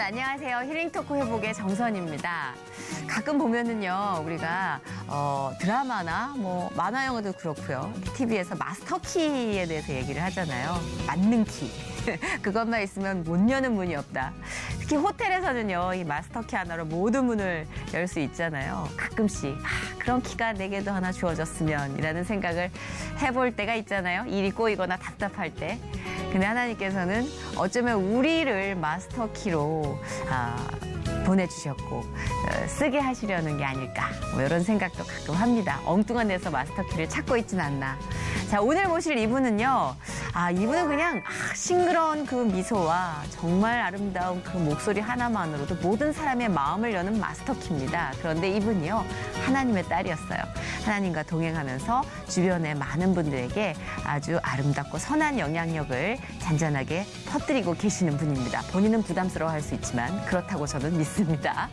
안녕하세요. 힐링토크 회복의 정선입니다. 가끔 보면은요, 우리가 드라마나 뭐 만화 영화도 그렇고요. TV에서 마스터 키에 대해서 얘기를 하잖아요. 맞는 키. 그것만 있으면 못 여는 문이 없다. 특히 호텔에서는요, 이 마스터 키 하나로 모든 문을 열 수 있잖아요. 가끔씩 그런 키가 내게도 하나 주어졌으면 이라는 생각을 해볼 때가 있잖아요. 일이 꼬이거나 답답할 때. 근데 하나님께서는 어쩌면 우리를 마스터 키로 보내주셨고 쓰게 하시려는 게 아닐까, 뭐 이런 생각도 가끔 합니다. 엉뚱한 데서 마스터 키를 찾고 있진 않나. 자, 오늘 모실 이분은요, 이분은 그냥 싱그러운 그 미소와 정말 아름다운 그 목소리 하나만으로도 모든 사람의 마음을 여는 마스터 키입니다. 그런데 이분이요, 하나님의 딸이었어요. 하나님과 동행하면서 주변의 많은 분들에게 아주 아름답고 선한 영향력을 잔잔하게 퍼뜨리고 계시는 분입니다. 본인은 부담스러워할 수 있지만 그렇다고 저는 믿습니다.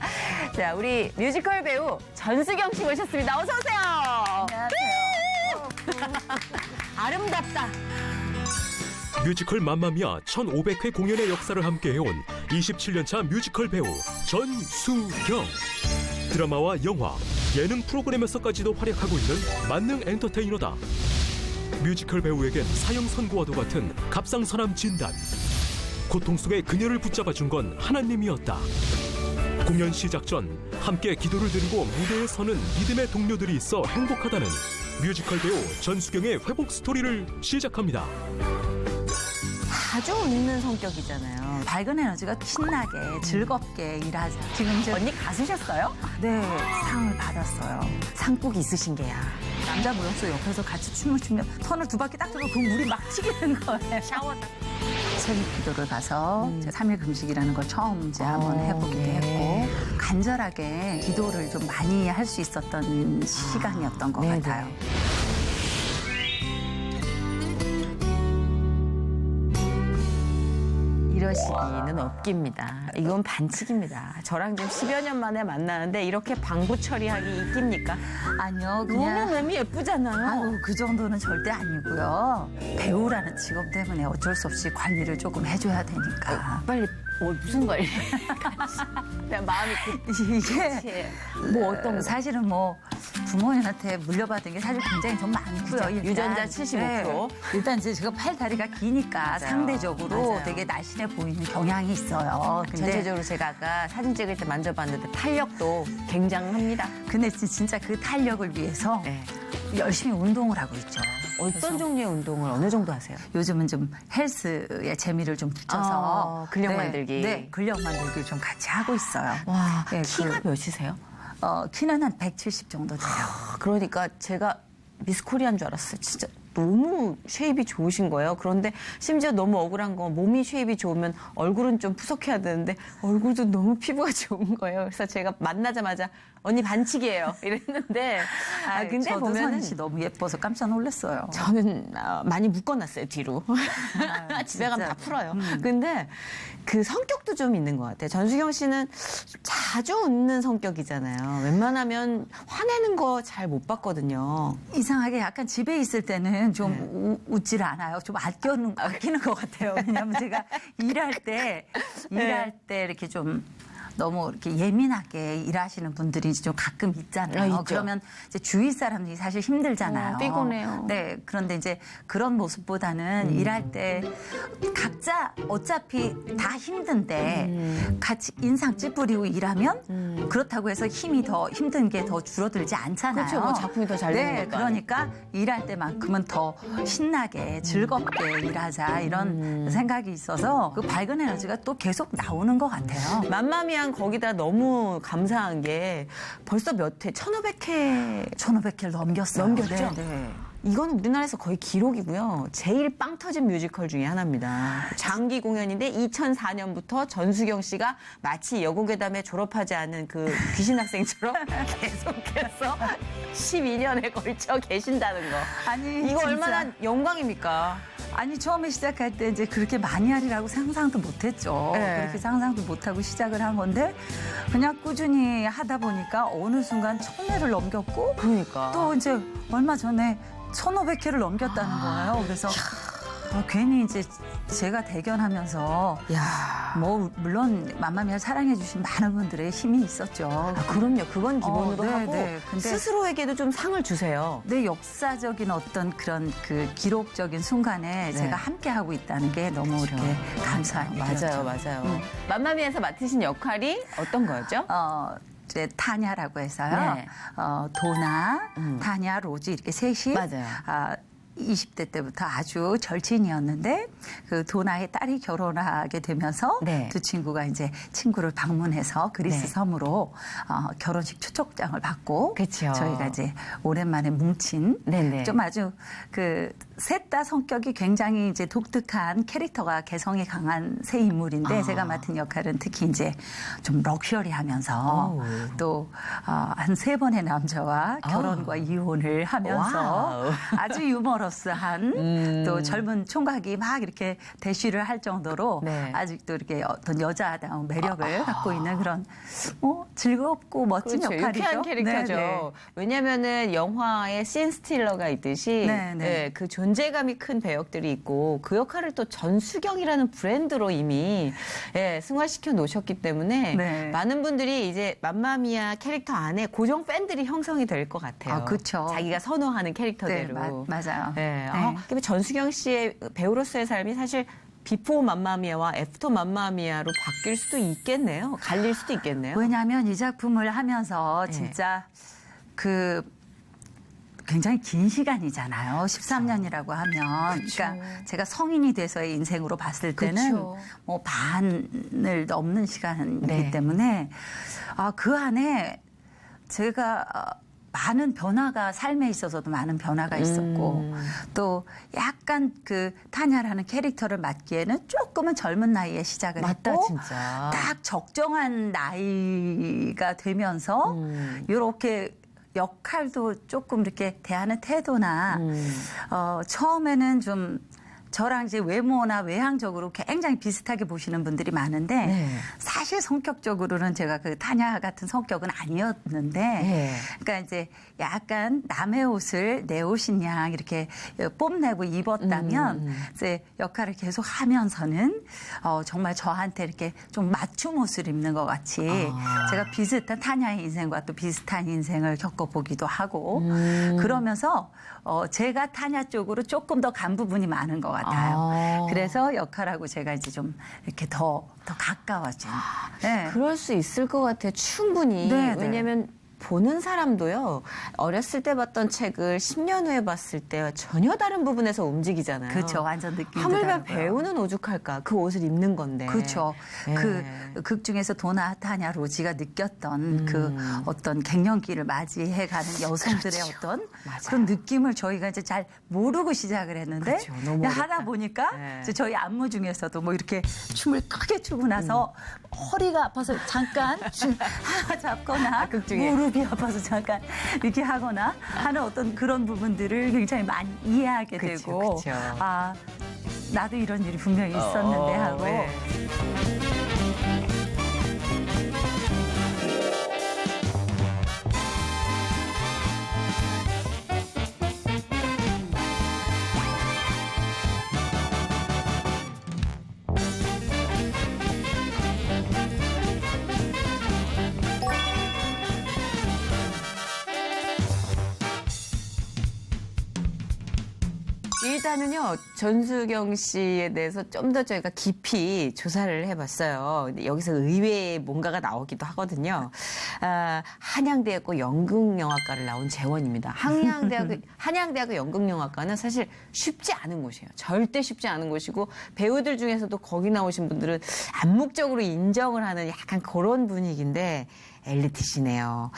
자, 우리 뮤지컬 배우 전수경 씨 모셨습니다. 어서 오세요. 안녕하세요. 아름답다. 뮤지컬 맘마미아 1500회 공연의 역사를 함께해온 27년차 뮤지컬 배우 전수경. 드라마와 영화, 예능 프로그램에서까지도 활약하고 있는 만능 엔터테이너다. 뮤지컬 배우에겐 사형 선고와도 같은 갑상선암 진단. 고통 속에 그녀를 붙잡아준 건 하나님이었다. 공연 시작 전 함께 기도를 드리고 무대에 서는 믿음의 동료들이 있어 행복하다는 뮤지컬 배우 전수경의 회복 스토리를 시작합니다. 자주 웃는 성격이잖아요. 밝은 에너지가 신나게 즐겁게 일하자. 지금 이제 언니 가수셨어요? 네, 상을 받았어요. 상 꼭 있으신 게야. 남자 무용수 옆에서 같이 춤을 추면 선을 두 바퀴 딱 들고 그 물이 막 튀기는 거예요. 샤워. 새벽 기도를 가서 이제 3일 금식이라는 걸 처음 이제 한번 해보기도 했고, 간절하게 기도를 좀 많이 할 수 있었던 시간이었던 것 네네. 같아요. 이러시기는 없깁니다. 이건 반칙입니다. 저랑 지금 10여 년 만에 만나는데 이렇게 방부 처리하기 있깁니까? 아니요, 그냥 너무 예쁘잖아요. 아유, 그 정도는 절대 아니고요. 배우라는 직업 때문에 어쩔 수 없이 관리를 조금 해줘야 되니까. 빨리 무슨 관리? 그냥 마음이 이게 뭐 어떤 거? 사실은 뭐 부모님한테 물려받은 게 사실 굉장히 좀 많고요. 일단. 유전자 75%. 네. 일단 이제 제가 팔 다리가 기니까 맞아요. 상대적으로 맞아요. 되게 날씬해 보이는 경향이 있어요. 전체적으로 제가 아까 사진 찍을 때 만져봤는데 탄력도 굉장합니다. 근데 진짜 그 탄력을 위해서 네. 열심히 운동을 하고 있죠. 어떤 종류의 운동을 어느 정도 하세요? 요즘은 좀 헬스에 재미를 좀 붙여서 근력 네, 만들기. 네, 근력 만들기 좀 같이 하고 있어요. 와, 네, 키가 몇이세요? 키는 한 170 정도 돼요. 그러니까 제가 미스 코리아인 줄 알았어요. 진짜 너무 쉐입이 좋으신 거예요. 그런데 심지어 너무 억울한 건 몸이 쉐입이 좋으면 얼굴은 좀 푸석해야 되는데 얼굴도 너무 피부가 좋은 거예요. 그래서 제가 만나자마자 언니 반칙이에요 이랬는데 근데 저도 보면은 선희 씨 너무 예뻐서 깜짝 놀랐어요. 저는 많이 묶어놨어요, 뒤로. 집에 가면 다 풀어요. 근데 그 성격도 좀 있는 것 같아요. 전수경 씨는 자주 웃는 성격이잖아요. 웬만하면 화내는 거 잘 못 봤거든요. 이상하게 약간 집에 있을 때는 좀 웃질 않아요. 좀 아끼는 것 같아요. 왜냐하면 제가 일할 때 이렇게 좀 너무 이렇게 예민하게 일하시는 분들이 좀 가끔 있잖아요. 있죠. 그러면 이제 주위 사람들이 사실 힘들잖아요. 피곤해요. 네. 그런데 이제 그런 모습보다는 일할 때 각자 어차피 다 힘든데 같이 인상 찌푸리고 일하면 그렇다고 해서 힘이 더 힘든 게 더 줄어들지 않잖아요. 그렇죠. 뭐 작품이 더 잘 되는 네. 것도 그러니까 일할 때만큼은 더 신나게 즐겁게 일하자 이런 생각이 있어서 그 밝은 에너지가 또 계속 나오는 것 같아요. 맘마미안 거기다 너무 감사한 게 벌써 몇 회? 1500회 1500회를 넘겼어요. 넘겼죠? 네, 네. 이건 우리나라에서 거의 기록이고요. 제일 빵 터진 뮤지컬 중에 하나입니다. 장기 공연인데 2004년부터 전수경 씨가 마치 여고괴담에 졸업하지 않은 그 귀신 학생처럼 계속해서 12년에 걸쳐 계신다는 거. 아니, 이거 진짜. 얼마나 영광입니까? 아니 처음에 시작할 때 이제 그렇게 많이 하리라고 상상도 못했죠. 네. 그렇게 상상도 못하고 시작을 한 건데 그냥 꾸준히 하다 보니까 어느 순간 1000회를 넘겼고 그러니까. 또 이제 얼마 전에 1500회를 넘겼다는 거예요. 그래서 괜히 이제 제가 대견하면서 야. 뭐 물론 맘마미아를 사랑해 주신 많은 분들의 힘이 있었죠. 아, 그럼요. 그건 기본으로 네, 하고 네. 근데 스스로에게도 좀 상을 주세요. 내 역사적인 어떤 그런 그 기록적인 순간에 네. 제가 함께 하고 있다는 게 너무 그렇죠. 이렇게 감사한 일이었죠. 맞아요. 맘마미아에서 맡으신 역할이 어떤 거였죠? 이제 타냐라고 해서요. 네. 도나, 타냐, 로즈 이렇게 셋이 맞아요. 20대 때부터 아주 절친이었는데 그 도나의 딸이 결혼하게 되면서 네. 두 친구가 이제 친구를 방문해서 그리스 네. 섬으로 결혼식 초청장을 받고 그쵸. 저희가 이제 오랜만에 뭉친 네네. 좀 아주 그 셋 다 성격이 굉장히 이제 독특한 캐릭터가 개성이 강한 세 인물인데 제가 맡은 역할은 특히 이제 좀 럭셔리하면서 오. 또 한 3번의 남자와 결혼과 이혼을 하면서 와우. 아주 유머러스한 또 젊은 총각이 막 이렇게 대쉬를 할 정도로 네. 아직도 이렇게 어떤 여자다운 매력을 갖고 있는 그런 즐겁고 멋진 그렇죠. 역할이죠. 유쾌한 캐릭터죠. 네, 왜냐면은 영화에 씬 스틸러가 있듯이 네, 네. 예, 그 존재감이 큰 배역들이 있고 그 역할을 또 전수경이라는 브랜드로 이미 승화시켜 놓으셨기 때문에 네. 많은 분들이 이제 맘마미아 캐릭터 안에 고정 팬들이 형성이 될 것 같아요. 아, 그쵸. 자기가 선호하는 네, 캐릭터대로. 맞아요. 네. 네. 그러면 전수경 씨의 배우로서의 삶이 사실 비포 맘마미아와 애프터 맘마미아로 바뀔 수도 있겠네요. 갈릴 수도 있겠네요. 왜냐하면 이 작품을 하면서 네. 진짜 그 굉장히 긴 시간이잖아요. 13년이라고 하면. 그러니까 제가 성인이 돼서의 인생으로 봤을 때는 그쵸. 뭐 반을 넘는 시간이기 네. 때문에 그 안에 제가 많은 변화가 삶에 있어서도 많은 변화가 있었고 또 약간 그 타냐라는 캐릭터를 맡기에는 조금은 젊은 나이에 시작을 맞다, 했고 진짜. 딱 적정한 나이가 되면서 이렇게 역할도 조금 이렇게 대하는 태도나 처음에는 좀 저랑 이제 외모나 외향적으로 굉장히 비슷하게 보시는 분들이 많은데 네. 사실 성격적으로는 제가 그 타냐 같은 성격은 아니었는데 네. 그러니까 이제 약간 남의 옷을 내 옷인 양 이렇게 뽐내고 입었다면 이제 역할을 계속 하면서는 정말 저한테 이렇게 좀 맞춤 옷을 입는 것 같이 제가 비슷한 타냐의 인생과 또 비슷한 인생을 겪어보기도 하고 그러면서 제가 타냐 쪽으로 조금 더 간 부분이 많은 것 같아요. 그래서 역할하고 제가 이제 좀 이렇게 더 가까워진. 네. 그럴 수 있을 것 같아요. 충분히. 네, 네. 왜냐하면 보는 사람도요. 어렸을 때 봤던 책을 10년 후에 봤을 때 전혀 다른 부분에서 움직이잖아요. 그렇죠. 완전 느낌이 하물며 다르고요. 배우는 오죽할까. 그 옷을 입는 건데. 그렇죠. 네. 그 극 중에서 도나 타냐 로지가 느꼈던 그 어떤 갱년기를 맞이해가는 여성들의 그렇죠. 어떤 맞아요. 그런 느낌을 저희가 이제 잘 모르고 시작을 했는데 그렇죠. 너무 그냥 하다 어렵다. 보니까 네. 이제 저희 안무 중에서도 뭐 이렇게 춤을 크게 추고 나서 허리가 아파서 잠깐 잡거나 극 중에. 무릎이 아파서 잠깐 이렇게 하거나 하는 어떤 그런 부분들을 굉장히 많이 이해하게 그쵸, 되고 그쵸. 나도 이런 일이 분명히 있었는데 하고 네. 일단은요, 전수경 씨에 대해서 좀 더 저희가 깊이 조사를 해봤어요. 근데 여기서 의외의 뭔가가 나오기도 하거든요. 한양대학교 연극영화과를 나온 재원입니다. 한양대학교 연극영화과는 사실 쉽지 않은 곳이에요. 절대 쉽지 않은 곳이고, 배우들 중에서도 거기 나오신 분들은 암묵적으로 인정을 하는 약간 그런 분위기인데, 엘리트시네요.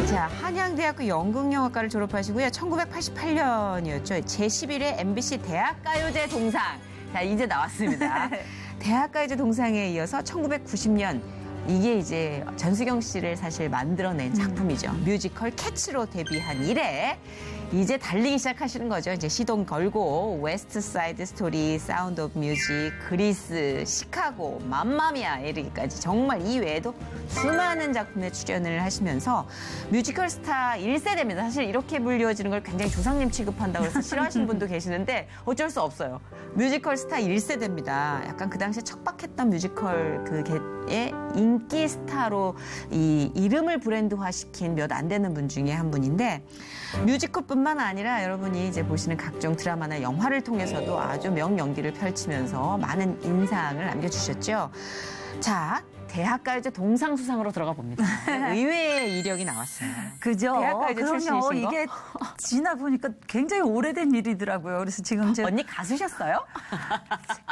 자, 한양대학교 연극영화과를 졸업하시고요. 1988년이었죠. 제11회 MBC 대학가요제 동상. 자, 이제 나왔습니다. 대학가요제 동상에 이어서 1990년 이게 이제 전수경 씨를 사실 만들어낸 작품이죠. 뮤지컬 캐츠로 데뷔한 이래 이제 달리기 시작하시는 거죠. 이제 시동 걸고 웨스트 사이드 스토리, 사운드 오브 뮤직, 그리스, 시카고, 맘마미아 이르기까지 정말 이 외에도 수많은 작품에 출연을 하시면서 뮤지컬 스타 1세대입니다. 사실 이렇게 불리워지는 걸 굉장히 조상님 취급한다고 해서 싫어하시는 분도 계시는데 어쩔 수 없어요. 뮤지컬 스타 1세대입니다. 약간 그 당시에 척박했던 뮤지컬 그의 인기 스타로 이 이름을 브랜드화시킨 몇 안 되는 분 중에 한 분인데 뮤지컬뿐만 아니라 여러분이 이제 보시는 각종 드라마나 영화를 통해서도 아주 명연기를 펼치면서 많은 인상을 남겨주셨죠. 자, 대학가요제 동상수상으로 들어가 봅니다. 의외의 이력이 나왔어요. 그죠? 대학가요제 그럼요. 출신이신 거? 이게 지나 보니까 굉장히 오래된 일이더라고요. 그래서 지금 제 언니 가수셨어요?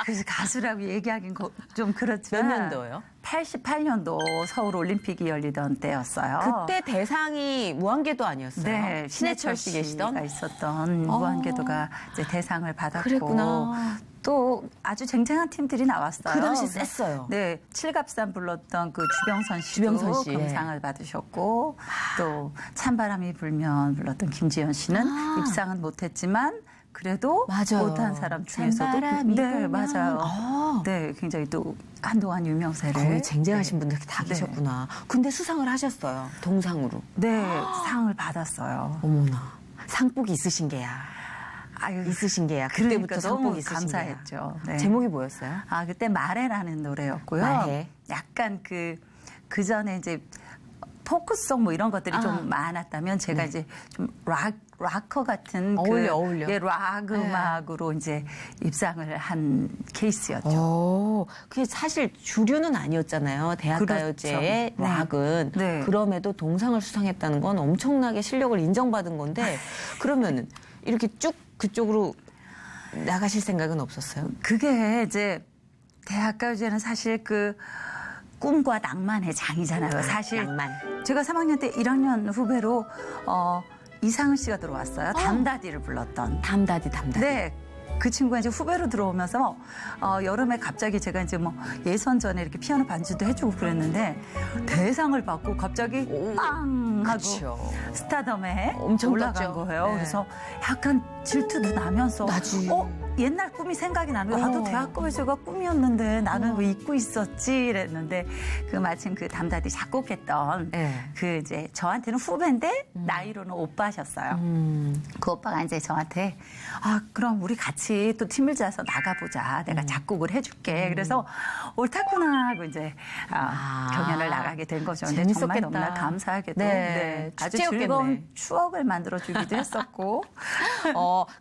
그래서 가수라고 얘기하긴 좀 그렇지만 몇 년도요? 88년도 서울 올림픽이 열리던 때였어요. 그때 대상이 무한궤도 아니었어요? 네, 신해철 씨 계시던? 씨가 있었던 무한궤도가 이제 대상을 받았고 그랬구나. 또 아주 쟁쟁한 팀들이 나왔어요. 그 당시 셌어요. 네, 칠갑산 불렀던 그 주병선 씨도 주병선 씨, 예. 금상을 받으셨고 또 찬바람이 불면 불렀던 김지현 씨는 입상은 못했지만 그래도 맞아요. 못한 사람 중에서도 찬바람이 네, 불면. 맞아요. 네, 굉장히 또 한동안 유명세를 거기 쟁쟁하신 분들이 다 네. 계셨구나. 근데 수상을 하셨어요. 동상으로. 네, 상을 받았어요. 어머나. 상복이 있으신 게야. 아유, 있으신 게야. 그러니까 그때부터 너무 상복이 있으신 감사했죠. 게야. 네. 제목이 뭐였어요? 아, 그때 마레라는 노래였고요. 마레. 약간 그 전에 이제 포크송 뭐 이런 것들이 좀 많았다면 제가 이제 좀 락커 같은 어울려. 예, 락 음악으로 이제 입상을 한 케이스였죠. 그게 사실 주류는 아니었잖아요. 대학가요제의 그렇죠. 네. 락은. 네. 그럼에도 동상을 수상했다는 건 엄청나게 실력을 인정받은 건데 그러면은 이렇게 쭉 그쪽으로 나가실 생각은 없었어요? 그게 이제 대학가요제는 사실 그 꿈과 낭만의 장이잖아요. 사실 낭만. 제가 3학년 때 1학년 후배로 이상은 씨가 들어왔어요. 담다디를 불렀던. 담다디. 네. 그 친구가 이제 후배로 들어오면서 여름에 갑자기 제가 이제 뭐 예선전에 이렇게 피아노 반주도 해주고 그랬는데 대상을 받고 갑자기 빵 하고 그렇죠. 스타덤에 엄청 올라간 떴죠. 거예요. 네. 그래서 약간 질투도 나면서 나지. 옛날 꿈이 생각이 나는 거예요. 나도 대학가요제가 꿈이었는데 나는 왜 잊고 있었지 이랬는데 그 마침 그 담다디 작곡했던 네. 그 이제 저한테는 후배인데 나이로는 오빠셨어요. 그 오빠가 이제 저한테 그럼 우리 같이 또 팀을 짜서 나가보자. 내가 작곡을 해줄게. 그래서 옳다구나 하고 이제 경연을 나가게 된 거죠. 근데 정말 재밌었겠다. 너무나 감사하게도 네, 아주 축제였겠네. 즐거운 추억을 만들어주기도 했었고.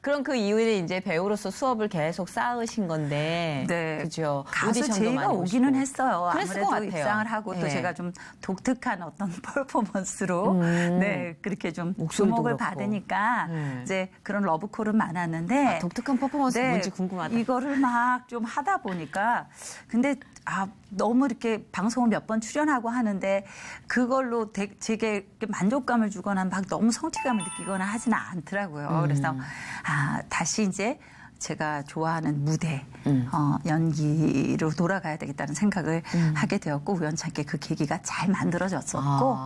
그럼 그 이후에 이제 배우로서 수업을 계속 쌓으신 건데. 네. 그죠. 가수 오디션도 제의가 많이 오기는 보시고. 했어요. 그랬을 것 아무래도 같아요. 입상을 하고 또 네. 제가 좀 독특한 어떤 퍼포먼스로 네 그렇게 좀 목소리도 주목을 그렇고. 받으니까 이제 그런 러브콜은 많았는데 독특한 퍼포먼스 네, 뭔지 궁금하다. 이거를 막 좀 하다 보니까 근데 너무 이렇게 방송을 몇 번 출연하고 하는데 그걸로 제게 이렇게 만족감을 주거나 막 너무 성취감을 느끼거나 하지는 않더라고요. 그래서 다시 이제 제가 좋아하는 무대, 연기로 돌아가야 되겠다는 생각을 하게 되었고 우연찮게 그 계기가 잘 만들어졌었고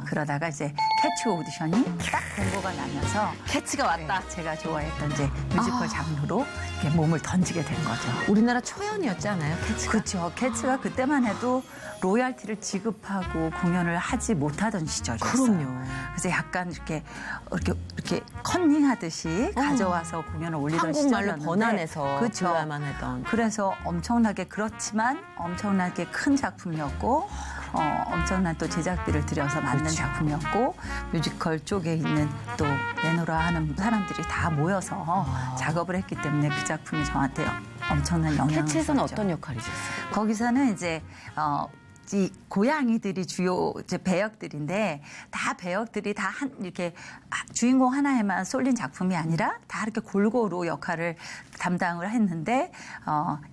그러다가 이제 캐치 오디션이 딱 공고가 나면서 캐치가 왔다. 네, 제가 좋아했던 이제 뮤지컬 장르로 이렇게 몸을 던지게 된 거죠. 우리나라 초연이었지 않아요? 캐치가. 그렇죠. 캐치가 그때만 해도 로얄티를 지급하고 공연을 하지 못하던 시절이었어요. 그럼요. 그래서 약간 이렇게 컨닝하듯이 가져와서 공연을 올리던 한국말로 시절이었는데 번안해서 그렇죠. 불러야만 했던. 그래서 엄청나게 그렇지만 엄청나게 큰 작품이었고 엄청난 또 제작비를 들여서 만든 그렇죠. 작품이었고 뮤지컬 쪽에 있는 또 내노라 하는 사람들이 다 모여서 작업을 했기 때문에 그 작품이 저한테 엄청난 영향을 캐치에서는 줬죠. 어떤 역할이셨어요? 거기서는 이제 이 고양이들이 주요 이제 배역들인데 다 배역들이 다 이렇게 주인공 하나에만 쏠린 작품이 아니라 다 이렇게 골고루 역할을 담당을 했는데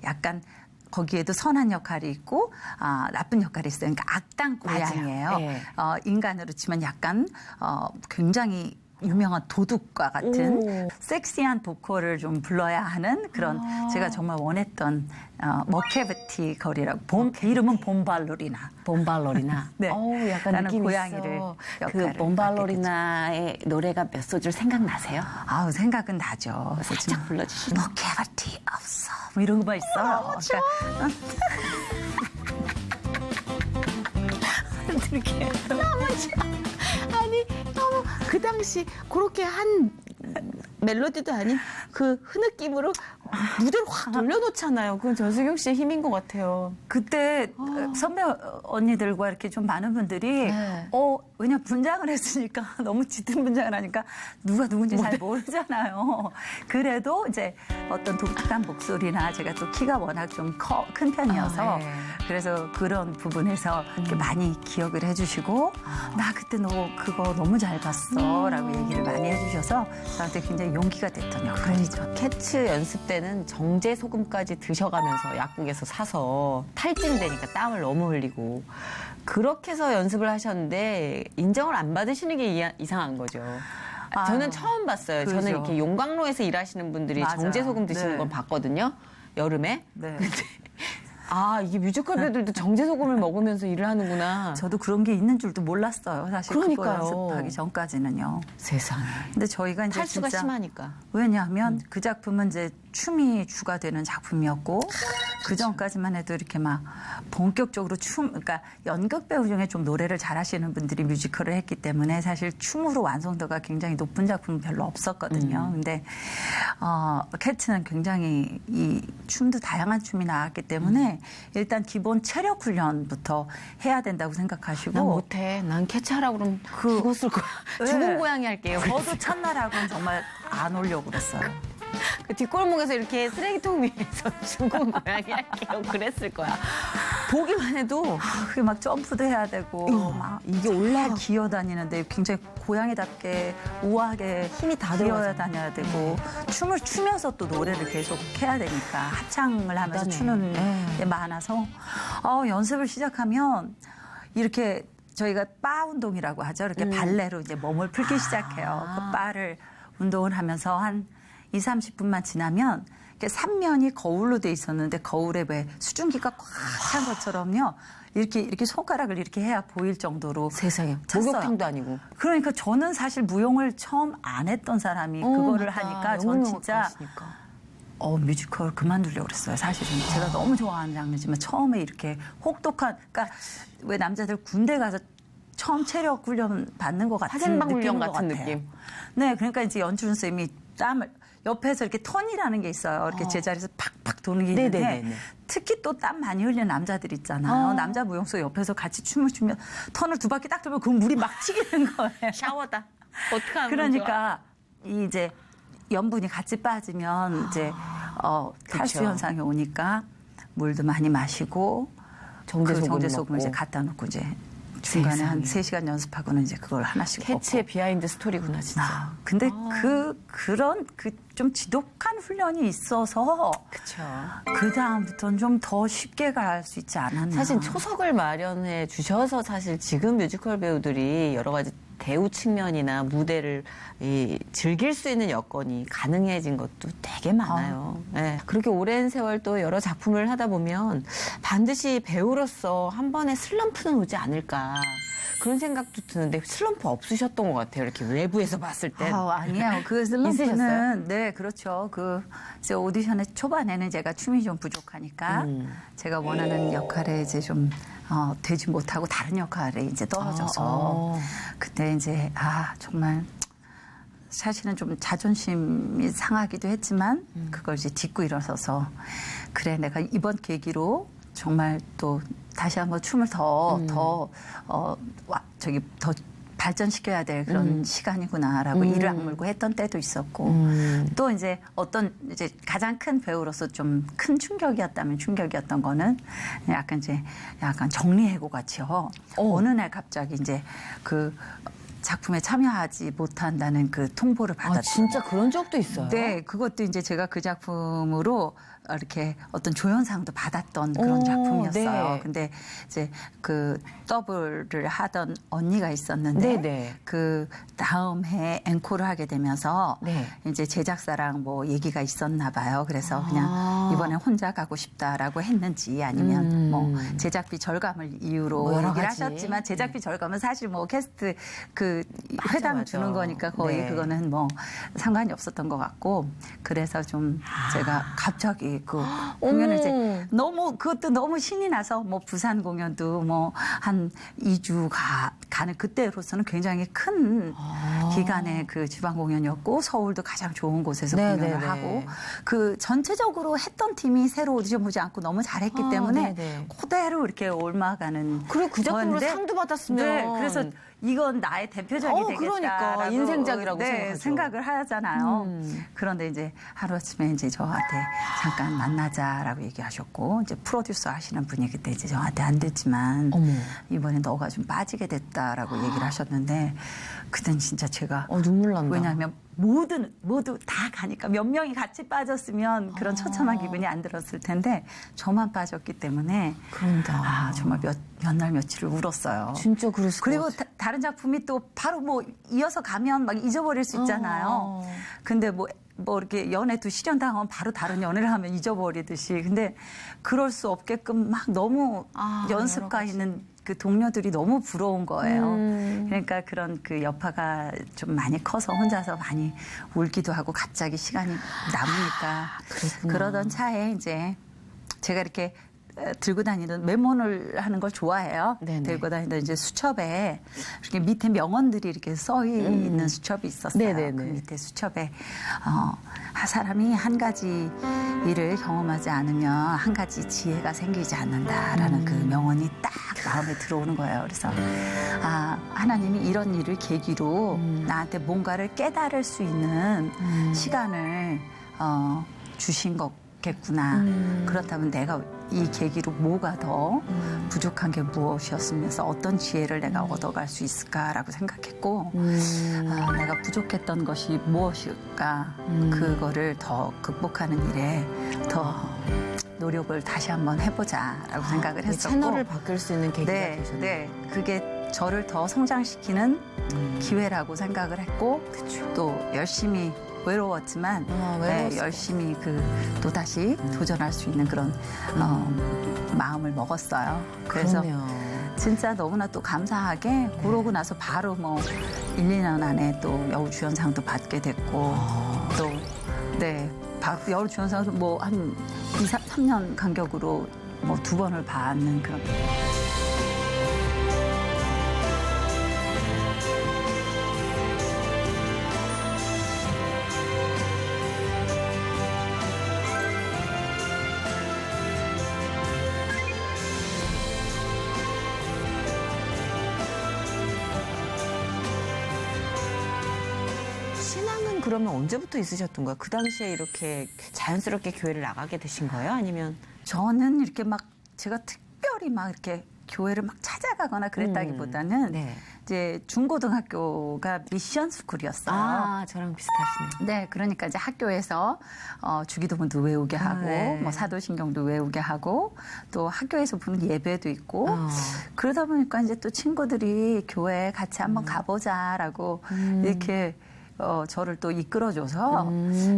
약간 거기에도 선한 역할이 있고 나쁜 역할이 있어요. 그러니까 악당 고양이에요. 맞아요. 네. 인간으로 치면 약간 굉장히 유명한 도둑과 같은 오. 섹시한 보컬을 좀 불러야 하는 그런 제가 정말 원했던 머케베티 거리라고 이름은 봄발로리나. 봄발로리나. 네. 약간 라는 느낌 고양이를 있어. 그 역할을 봄발로리나의 노래가 몇 소절 생각나세요? 아우 생각은 나죠. 살짝 불러주시죠. 머케베티 없어 뭐 이런 거만 있어요. 이렇게 너무 좋아. 아니 너무 그 당시 그렇게 한 멜로디도 아닌 그 흐느낌으로 무대를 확 돌려놓잖아요. 그건 전수경 씨의 힘인 것 같아요. 그때 선배 언니들과 이렇게 좀 많은 분들이 네. 왜냐 분장을 했으니까 너무 짙은 분장을 하니까 누가 누군지 잘 모르잖아요. 그래도 이제 어떤 독특한 목소리나 제가 또 키가 워낙 좀 큰 편이어서 네. 그래서 그런 부분에서 이렇게 많이 기억을 해주시고 나 그때 너 그거 너무 잘 봤어라고 얘기를 많이 해주셔서 저한테 굉장히 용기가 됐던 역할이죠. 캐츠 연습 때는 정제 소금까지 드셔가면서 약국에서 사서 탈진되니까 땀을 너무 흘리고 그렇게 해서 연습을 하셨는데 인정을 안 받으시는 게 이상한 거죠. 저는 처음 봤어요. 그러죠. 저는 이렇게 용광로에서 일하시는 분들이 맞아요. 정제 소금 드시는 네. 건 봤거든요. 여름에. 네. 이게 뮤지컬 배우들도 정제 소금을 먹으면서 일을 하는구나. 저도 그런 게 있는 줄도 몰랐어요. 사실 그러니까요. 그거 연습하기 전까지는요. 세상에. 근데 저희가 이제 탈수가 진짜 심하니까. 왜냐하면 그 작품은 이제 춤이 주가 되는 작품이었고 그 전까지만 해도 이렇게 막 본격적으로 그러니까 연극 배우 중에 좀 노래를 잘하시는 분들이 뮤지컬을 했기 때문에 사실 춤으로 완성도가 굉장히 높은 작품은 별로 없었거든요. 근데 캐츠는 굉장히 이 춤도 다양한 춤이 나왔기 때문에 일단 기본 체력 훈련부터 해야 된다고 생각하시고 난 못해. 난 캐치하라고 그러면 죽었을 거야. 네. 죽은 고양이 할게요. 저도 첫날하고는 정말 안 오려고 그랬어요. 그 뒷골목에서 이렇게 쓰레기통 위에서 죽은 고양이 할게요. 그랬을 거야. 보기만 해도 그게 막 점프도 해야 되고 막 이게 올라가. 기어다니는데 굉장히 고양이답게 우아하게 힘이 다 기어야 들어가잖아요. 다녀야 되고 춤을 추면서 또 노래를 계속 해야 되니까 합창을 하면서 대단해. 추는 네. 게 많아서 연습을 시작하면 이렇게 저희가 바 운동이라고 하죠. 이렇게 발레로 이제 몸을 풀기 시작해요. 그 바를 운동을 하면서 한 2, 30분만 지나면 이렇게 삼면이 거울로 돼 있었는데 거울에 왜 수증기가 꽉 찬 것처럼요. 이렇게 손가락을 이렇게 해야 보일 정도로 세상에. 찼어요. 목욕탕도 아니고. 그러니까 저는 사실 무용을 처음 안 했던 사람이 그거를 맞다. 하니까 전 진짜 영문학과시니까. 뮤지컬 그만두려고 그랬어요. 사실은 제가 너무 좋아하는 장르지만 처음에 이렇게 혹독한 그러니까 왜 남자들 군대 가서 처음 체력 훈련 받는 것 같은 화생방 훈련 느낌인 것 같은 같아요. 느낌. 네, 그러니까 이제 연준 쌤이 땀을 옆에서 이렇게 턴이라는 게 있어요. 이렇게 제자리에서 팍팍 도는 게 있는데 네네네네. 특히 또 땀 많이 흘리는 남자들 있잖아요. 남자 무용수 옆에서 같이 춤을 추면 턴을 두 바퀴 딱 돌면 그 물이 막 튀기는 거예요. 샤워다. 어떡하면 그러니까 이제 염분이 같이 빠지면 이제 탈수 그쵸. 현상이 오니까 물도 많이 마시고 정제 그 소금 정제 소금을 이제 먹고. 갖다 놓고 이제 중간에 한 세상에. 3시간 연습하고는 이제 그걸 하나씩 캐치의 먹고. 비하인드 스토리구나 진짜. 근데 그런 좀 지독한 훈련이 있어서 그렇죠. 그 다음부터는 좀 더 쉽게 갈 수 있지 않았나. 사실 초석을 마련해 주셔서 사실 지금 뮤지컬 배우들이 여러 가지 배우 측면이나 무대를 즐길 수 있는 여건이 가능해진 것도 되게 많아요. 네. 그렇게 오랜 세월 또 여러 작품을 하다 보면 반드시 배우로서 한 번의 슬럼프는 오지 않을까. 그런 생각도 드는데 슬럼프 없으셨던 것 같아요. 이렇게 외부에서 봤을 때. 아니에요. 그 있으셨어요? 슬럼프는 네 그렇죠. 이제 오디션의 초반에는 제가 춤이 좀 부족하니까 제가 원하는 역할에 이제 좀 되지 못하고 다른 역할에 이제 떨어져서 그때 이제 정말 사실은 좀 자존심이 상하기도 했지만 그걸 이제 딛고 일어서서 그래 내가 이번 계기로 정말 또 다시 한번 춤을 더 발전시켜야 될 그런 시간이구나라고 이를 악물고 했던 때도 있었고 또 이제 이제 가장 큰 배우로서 좀 큰 충격이었던 거는 약간 정리해고 같이요. 어느 날 갑자기 이제 작품에 참여하지 못한다는 그 통보를 아, 받았어요. 진짜 그런 적도 있어요? 네, 그것도 이제 제가 그 작품으로 이렇게 어떤 조연상도 받았던 그런 오, 작품이었어요. 네. 근데 이제 그 더블을 하던 언니가 있었는데 네네. 그 다음 해 앵콜을 하게 되면서 네. 이제 제작사랑 뭐 얘기가 있었나 봐요. 그래서 아. 그냥 이번에 혼자 가고 싶다라고 했는지 아니면 뭐 제작비 절감을 이유로 뭐 여러 얘기를 가지. 하셨지만 제작비 절감은 사실 뭐 캐스트 그 맞아, 회당 맞아. 주는 거니까 거의 네. 그거는 뭐 상관이 없었던 것 같고 그래서 좀 제가 갑자기 그 공연을 이제 너무 그것도 너무 신이 나서 뭐 부산 공연도 뭐 한 2주 가는 그때로서는 굉장히 큰 기간의 그 지방 공연이었고 서울도 가장 좋은 곳에서 네, 공연을 네, 하고 네. 그 전체적으로 했던 팀이 새로 오디션 보지 않고 너무 잘했기 아, 때문에 네, 네. 그대로 이렇게 올라가는 그리고 그 작품으로 거였는데 상도 받았으면. 네, 그래서 이건 나의 대표작이 되겠다. 그러니까. 인생작이라고 생각하죠. 생각을 하잖아요. 그런데 이제 하루아침에 이제 저한테 잠깐 만나자라고 얘기하셨고 이제 프로듀서 하시는 분이 그때 이제 저한테 안 됐지만 어머. 이번에 너가 좀 빠지게 됐다라고 얘기를 하셨는데 그땐 진짜 제가 눈물 난다. 왜냐하면 모두 다 가니까 몇 명이 같이 빠졌으면 그런 처참한 기분이 안 들었을 텐데 저만 빠졌기 때문에 그런다. 아 정말 몇 날 며칠을 울었어요. 진짜 그럴 수 그리고 다른 작품이 또 바로 뭐 이어서 가면 막 잊어버릴 수 있잖아요. 근데 뭐 이렇게 연애도 실현당하면 바로 다른 연애를 하면 잊어버리듯이. 근데 그럴 수 없게끔 막 너무 여러 연습가 가지. 있는 그 동료들이 너무 부러운 거예요. 그러니까 그런 그 여파가 좀 많이 커서 혼자서 많이 울기도 하고 갑자기 시간이 남으니까. 그랬구나. 그러던 차에 이제 제가 이렇게 들고 다니던 메모를 하는 걸 좋아해요. 네네. 들고 다니던 이제 수첩에 이렇게 밑에 명언들이 이렇게 써 있는 수첩이 있었어요. 네네네. 그 밑에 수첩에 사람이 한 가지 일을 경험하지 않으면 한 가지 지혜가 생기지 않는다라는 그 명언이 딱 마음에 들어오는 거예요. 그래서 하나님이 이런 일을 계기로 나한테 뭔가를 깨달을 수 있는 시간을 주신 거겠구나. 그렇다면 내가 이 계기로 뭐가 더 부족한 게 무엇이었으면서 어떤 지혜를 내가 얻어갈 수 있을까라고 생각했고 내가 부족했던 것이 무엇일까 그거를 더 극복하는 일에 더 노력을 다시 한번 해보자라고 생각을 했었고 채널을 바뀔 수 있는 계기가 되셨네요. 네, 그게 저를 더 성장시키는 기회라고 생각을 했고 또 열심히 외로웠지만 외로웠을 열심히 또 다시 도전할 수 있는 그런 마음을 먹었어요. 그래서 그러네요. 진짜 너무나 또 감사하게 그러고 나서 바로 뭐 1, 2년 안에 또 여우주연상도 받게 됐고 또 여우주연상도 뭐 한 2, 3년 간격으로 뭐 2번을 받는 그런. 신앙은 그러면 언제부터 있으셨던 거예요? 그 당시에 이렇게 자연스럽게 교회를 나가게 되신 거예요? 아니면? 저는 이렇게 막 제가 특별히 막 이렇게 교회를 막 찾아가거나 그랬다기보다는 네. 이제 중고등학교가 미션 스쿨이었어요. 저랑 비슷하시네요. 네, 그러니까 이제 학교에서 주기도문도 외우게 하고 네. 뭐 사도신경도 외우게 하고 또 학교에서 부는 예배도 있고 어. 그러다 보니까 이제 또 친구들이 교회 같이 한번 가보자라고 이렇게 저를 또 이끌어줘서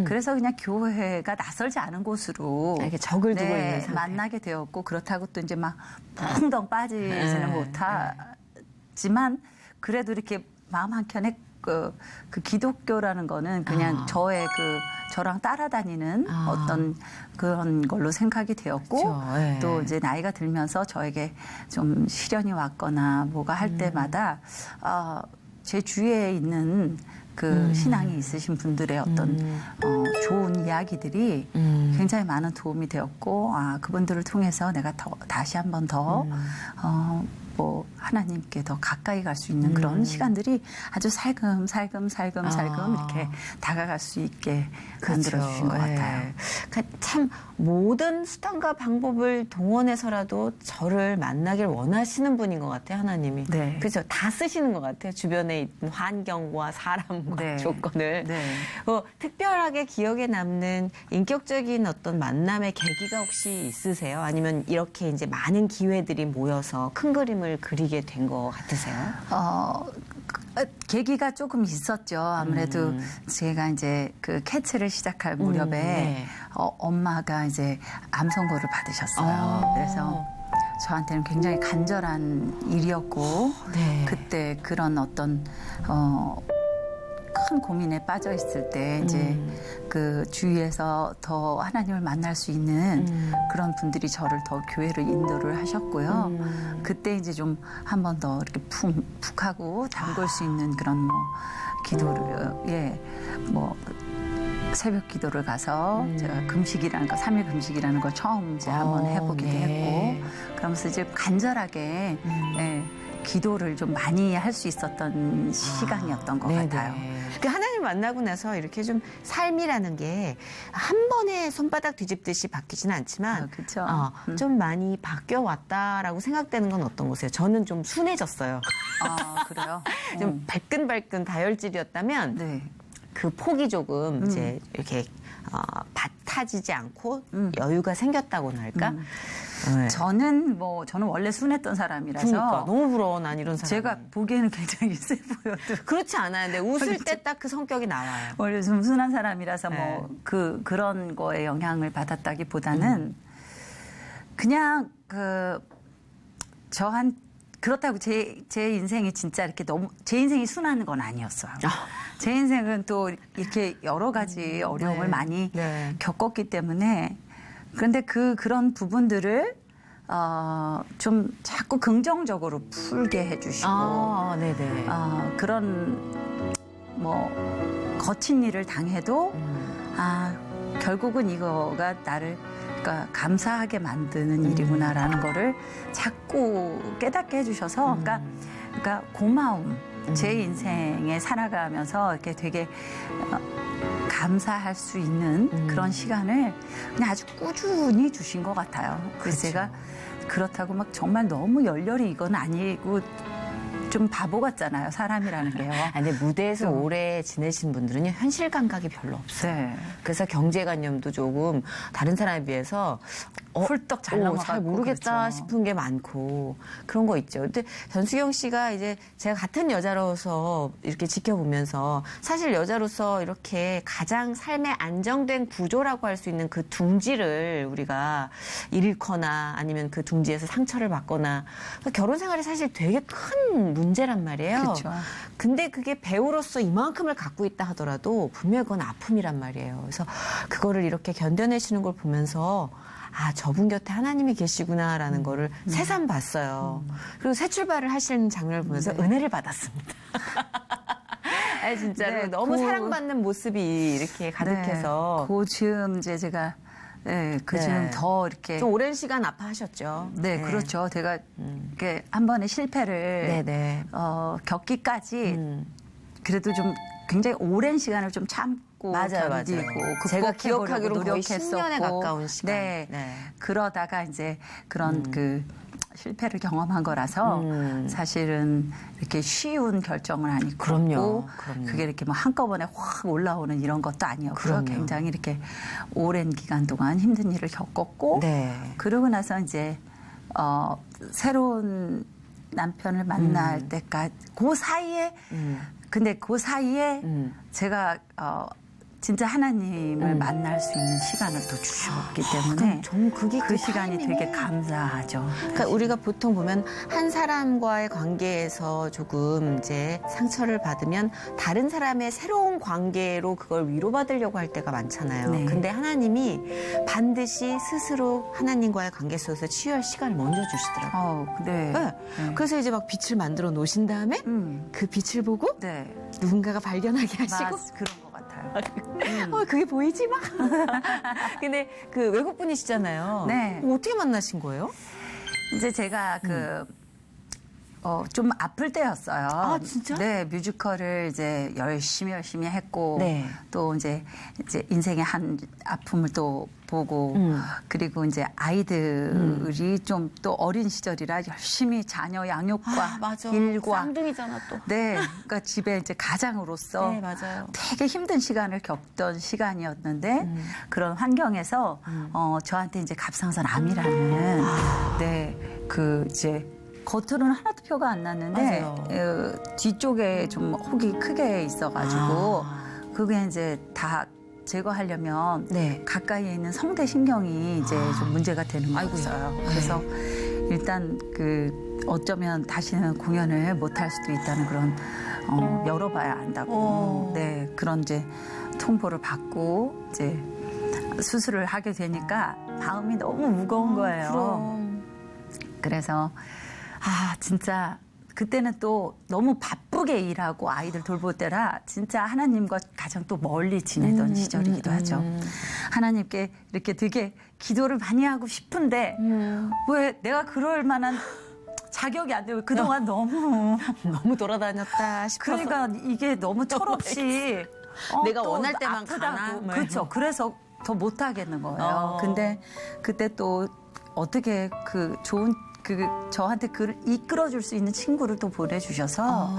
그래서 그냥 교회가 낯설지 않은 곳으로 이렇게 적을 두고 있는 상태. 만나게 되었고 그렇다고 또 이제 막 펑덩 빠지지는 못하지만 그래도 이렇게 마음 한켠에 그 기독교라는 거는 그냥 저랑 따라다니는 어떤 그런 걸로 생각이 되었고 그렇죠. 네. 또 이제 나이가 들면서 저에게 좀 시련이 왔거나 뭐가 할 때마다 제 주위에 있는 그 신앙이 있으신 분들의 어떤 좋은 이야기들이 굉장히 많은 도움이 되었고 그분들을 통해서 내가 다시 한 번 더 뭐 하나님께 더 가까이 갈 수 있는 그런 시간들이 아주 살금 이렇게 다가갈 수 있게 만들어 주신 것 같아요. 그러니까 참 모든 수단과 방법을 동원해서라도 저를 만나길 원하시는 분인 것 같아요, 하나님이. 네. 그렇죠. 다 쓰시는 것 같아요. 주변에 있는 환경과 사람과 네. 조건을. 네. 특별하게 기억에 남는 인격적인 어떤 만남의 계기가 혹시 있으세요? 아니면 이렇게 이제 많은 기회들이 모여서 큰 그림을 그리게 된 것 같으세요? 계기가 조금 있었죠. 아무래도 제가 이제 그 캐츠를 시작할 무렵에 네. 엄마가 이제 암 선고를 받으셨어요. 그래서 저한테는 굉장히 간절한 일이었고 네. 그때 그런 어떤 큰 고민에 빠져 있을 때 이제 그 주위에서 더 하나님을 만날 수 있는 그런 분들이 저를 더 교회로 인도를 하셨고요. 그때 이제 좀 한 번 더 이렇게 푹 하고 담글 수 있는 그런 뭐 기도를 뭐 새벽 기도를 가서 제가 금식이라는 거, 3일 금식이라는 걸 처음 이제 한번 해보기도 네. 했고 그러면서 이제 간절하게 기도를 좀 많이 할 수 있었던 시간이었던 것 네네. 같아요. 그 하나님 만나고 나서 이렇게 좀 삶이라는 게 한 번에 손바닥 뒤집듯이 바뀌지는 않지만 그렇죠. 좀 많이 바뀌어 왔다라고 생각되는 건 어떤 거세요? 저는 좀 순해졌어요. 그래요? 좀 발끈발끈 다혈질이었다면 네. 그 폭이 조금 이제 이렇게 바타지지 않고 여유가 생겼다고나 할까? 네. 저는 원래 순했던 사람이라서 그러니까 너무 부러워 난 이런 사람. 제가 보기에는 굉장히 세 보여도 그렇지 않아요. 근데 웃을 때 딱 그 성격이 나와요. 원래 좀 순한 사람이라서 네. 그런 거에 영향을 받았다기보다는 그냥 그렇다고 제 인생이 진짜 이렇게 너무 제 인생이 순한 건 아니었어요. 제 인생은 또 이렇게 여러 가지 어려움을 네. 많이 네. 겪었기 때문에 그런데 그런 부분들을 좀 자꾸 긍정적으로 풀게 해주시고 네네. 그런 뭐 거친 일을 당해도 결국은 이거가 나를 그러니까 감사하게 만드는 일이구나라는 거를 자꾸 깨닫게 해주셔서 그러니까 고마움 제 인생에 살아가면서 이렇게 되게 감사할 수 있는 그런 시간을 그냥 아주 꾸준히 주신 것 같아요. 그래서 제가 그렇다고 막 정말 너무 열렬히 이건 아니고 좀 바보 같잖아요. 사람이라는 게요. 근데 무대에서 오래 지내신 분들은 현실 감각이 별로 없어요. 네. 그래서 경제관념도 조금 다른 사람에 비해서 훌떡 잘 넘어가고 잘 모르겠다 그렇죠. 싶은 게 많고 그런 거 있죠. 근데 전수경 씨가 이제 제가 같은 여자로서 이렇게 지켜보면서 사실 여자로서 이렇게 가장 삶의 안정된 구조라고 할 수 있는 그 둥지를 우리가 잃거나 아니면 그 둥지에서 상처를 받거나 결혼 생활이 사실 되게 큰 문제란 말이에요. 그렇죠. 근데 그게 배우로서 이만큼을 갖고 있다 하더라도 분명히 그건 아픔이란 말이에요. 그래서 그거를 이렇게 견뎌내시는 걸 보면서 저분 곁에 하나님이 계시구나라는 거를 새삼 봤어요. 그리고 새 출발을 하시는 장면을 보면서 은혜를 받았습니다. 진짜로 네, 너무 사랑받는 모습이 이렇게 가득해서. 그 즈음 이제 제가 그 즈음 더 이렇게 좀 오랜 시간 아파하셨죠. 네, 그렇죠. 제가 이렇게 한 번의 실패를 네네. 겪기까지 그래도 좀 굉장히 오랜 시간을 좀 참고 맞아요. 견디고 제가 극복해보려고 기억하기로 거의 노력했었고 10년에 가까운 시간. 네. 네. 그러다가 이제 그런 그 실패를 경험한 거라서 사실은 이렇게 쉬운 결정은 아니고 그럼요. 그게 이렇게 뭐 한꺼번에 확 올라오는 이런 것도 아니었고요. 그럼요. 굉장히 이렇게 오랜 기간 동안 힘든 일을 겪었고 네. 그러고 나서 이제 새로운 남편을 만날 때까지 그 사이에 근데 그 사이에 제가 진짜 하나님을 만날 수 있는 시간을 또 주셨기 때문에 저는 그게 그 시간이 되게 감사하죠. 그러니까 우리가 보통 보면 한 사람과의 관계에서 조금 이제 상처를 받으면 다른 사람의 새로운 관계로 그걸 위로받으려고 할 때가 많잖아요. 네. 근데 하나님이 반드시 스스로 하나님과의 관계 속에서 치유할 시간을 먼저 주시더라고요. 네. 네. 그래서 이제 막 빛을 만들어 놓으신 다음에 그 빛을 보고 네. 누군가가 발견하게 하시고 그런 것 같아요. 그게 보이지 마. 근데 그 외국 분이시잖아요. 네. 어떻게 만나신 거예요? 이제 제가 좀 아플 때였어요. 아, 진짜? 네, 뮤지컬을 이제 열심히 했고 네. 또 이제 인생의 한 아픔을 또 보고 그리고 이제 아이들이 좀 또 어린 시절이라 열심히 자녀 양육과 맞아. 일과 쌍둥이잖아 또. 네, 그러니까 집에 이제 가장으로 네, 맞아요. 되게 힘든 시간을 겪던 시간이었는데 그런 환경에서 저한테 이제 갑상선암이라는 네, 그 이제 겉으로는 하나도 표가 안 났는데 맞아요. 뒤쪽에 좀 혹이 크게 있어가지고 그게 이제 다 제거하려면 네. 가까이에 있는 성대 신경이 이제 좀 문제가 되는 거였어요. 그래서 일단 그 어쩌면 다시는 공연을 못 할 수도 있다는 그런 열어봐야 안다고 네 그런 이제 통보를 받고 이제 수술을 하게 되니까 마음이 너무 무거운 거예요. 그럼. 그래서 진짜 그때는 또 너무 바쁘게 일하고 아이들 돌볼 때라 진짜 하나님과 가장 또 멀리 지내던 시절이기도 하죠. 하나님께 이렇게 되게 기도를 많이 하고 싶은데 왜 내가 그럴 만한 자격이 안 되고 그동안 너무 돌아다녔다 싶어서. 그러니까 이게 너무 철없이 내가 또 원할 때만 아프다고. 가나? 뭐 그렇죠. 그래서 더 못하겠는 거예요. 어. 근데 그때 또 어떻게 그 좋은 저한테 그를 이끌어줄 수 있는 친구를 또 보내주셔서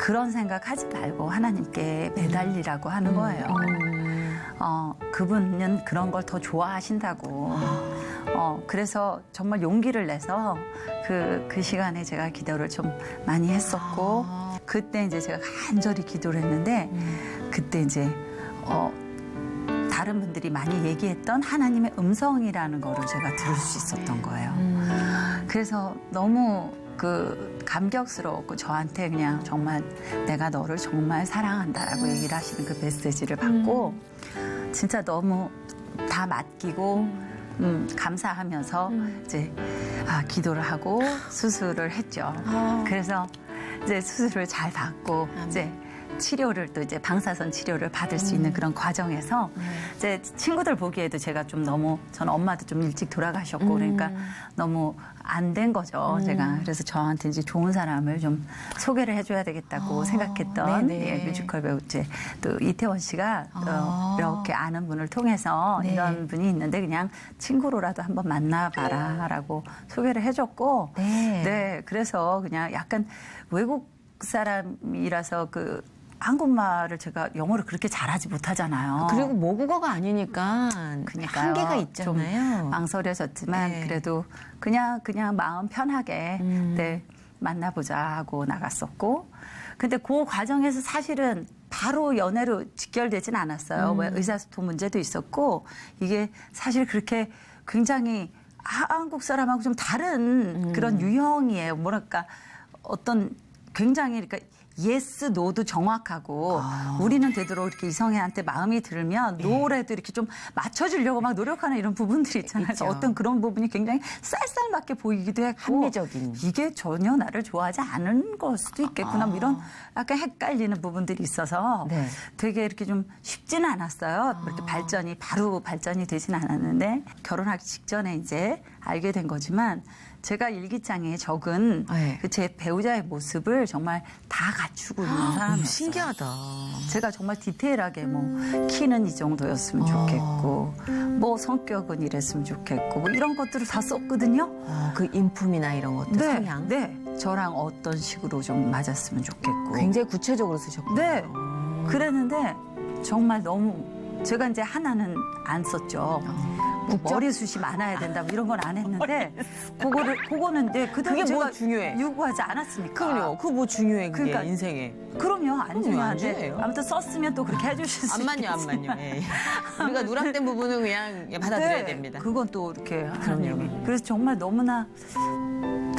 그런 생각하지 말고 하나님께 매달리라고 하는 거예요. 그분은 그런 걸 더 좋아하신다고. 그래서 정말 용기를 내서 그 시간에 제가 기도를 좀 많이 했었고 그때 이제 제가 간절히 기도를 했는데 그때 이제 다른 분들이 많이 얘기했던 하나님의 음성이라는 거를 제가 들을 수 있었던 거예요. 그래서 너무 감격스러웠고 저한테 그냥 정말 내가 너를 정말 사랑한다라고 얘기를 하시는 그 메시지를 받고 진짜 너무 다 맡기고 감사하면서 이제 기도를 하고 수술을 했죠. 그래서 이제 수술을 잘 받고 이제 치료를 또 이제 방사선 치료를 받을 수 있는 그런 과정에서 이제 친구들 보기에도 제가 좀 너무 저는 엄마도 좀 일찍 돌아가셨고 그러니까 너무 안 된 거죠 제가 그래서 저한테 이제 좋은 사람을 좀 소개를 해줘야 되겠다고 생각했던 예, 뮤지컬 배우 이제 또 이태원 씨가 이렇게 아는 분을 통해서 이런 분이 있는데 그냥 친구로라도 한번 만나봐라라고 소개를 해줬고 네 그래서 그냥 약간 외국 사람이라서 한국말을 제가 영어를 그렇게 잘하지 못하잖아요. 그리고 모국어가 아니니까 그러니까요. 한계가 있잖아요. 좀 망설여졌지만 네. 그래도 그냥 마음 편하게 네, 만나보자 하고 나갔었고 근데 그 과정에서 사실은 바로 연애로 직결되진 않았어요. 왜 의사소통 문제도 있었고 이게 사실 그렇게 굉장히 한국 사람하고 좀 다른 그런 유형이에요. 뭐랄까 어떤 굉장히 그러니까 예스, 노도 정확하고 우리는 되도록 이렇게 이성애한테 마음이 들면 노래도 이렇게 좀 맞춰주려고 막 노력하는 이런 부분들이 있잖아요. 그래서 어떤 그런 부분이 굉장히 쌀쌀맞게 보이기도 했고 합리적인. 이게 전혀 나를 좋아하지 않은 걸 수도 있겠구나 뭐 이런 약간 헷갈리는 부분들이 있어서 되게 이렇게 좀 쉽지는 않았어요. 이렇게 바로 발전이 되진 않았는데 결혼하기 직전에 이제 알게 된 거지만 제가 일기장에 적은 제 배우자의 모습을 정말 다 갖추고 있는 사람이었어요. 신기하다. 제가 정말 디테일하게 뭐 키는 이 정도였으면 좋겠고 뭐 성격은 이랬으면 좋겠고 뭐 이런 것들을 다 썼거든요. 그 인품이나 이런 것들 성향. 네, 저랑 어떤 식으로 좀 맞았으면 좋겠고. 굉장히 구체적으로 쓰셨군요. 네, 그랬는데 정말 너무 제가 이제 하나는 안 썼죠. 뭐 머리숱이 많아야 된다 뭐 이런 건 안 했는데 그거는 이제 그대로 그게 제가 뭐 중요해? 요구하지 않았으니까. 그럼요. 그거 뭐 중요해 그게 그러니까 인생에. 그럼요. 안 중요한데 중요해요. 아무튼 썼으면 또 그렇게 해주실 수 안 있겠지만. 맞요. 예. 우리가 누락된 부분은 그냥 받아들여야 됩니다. 그건 또 이렇게 그럼요. 하나님이. 그래서 정말 너무나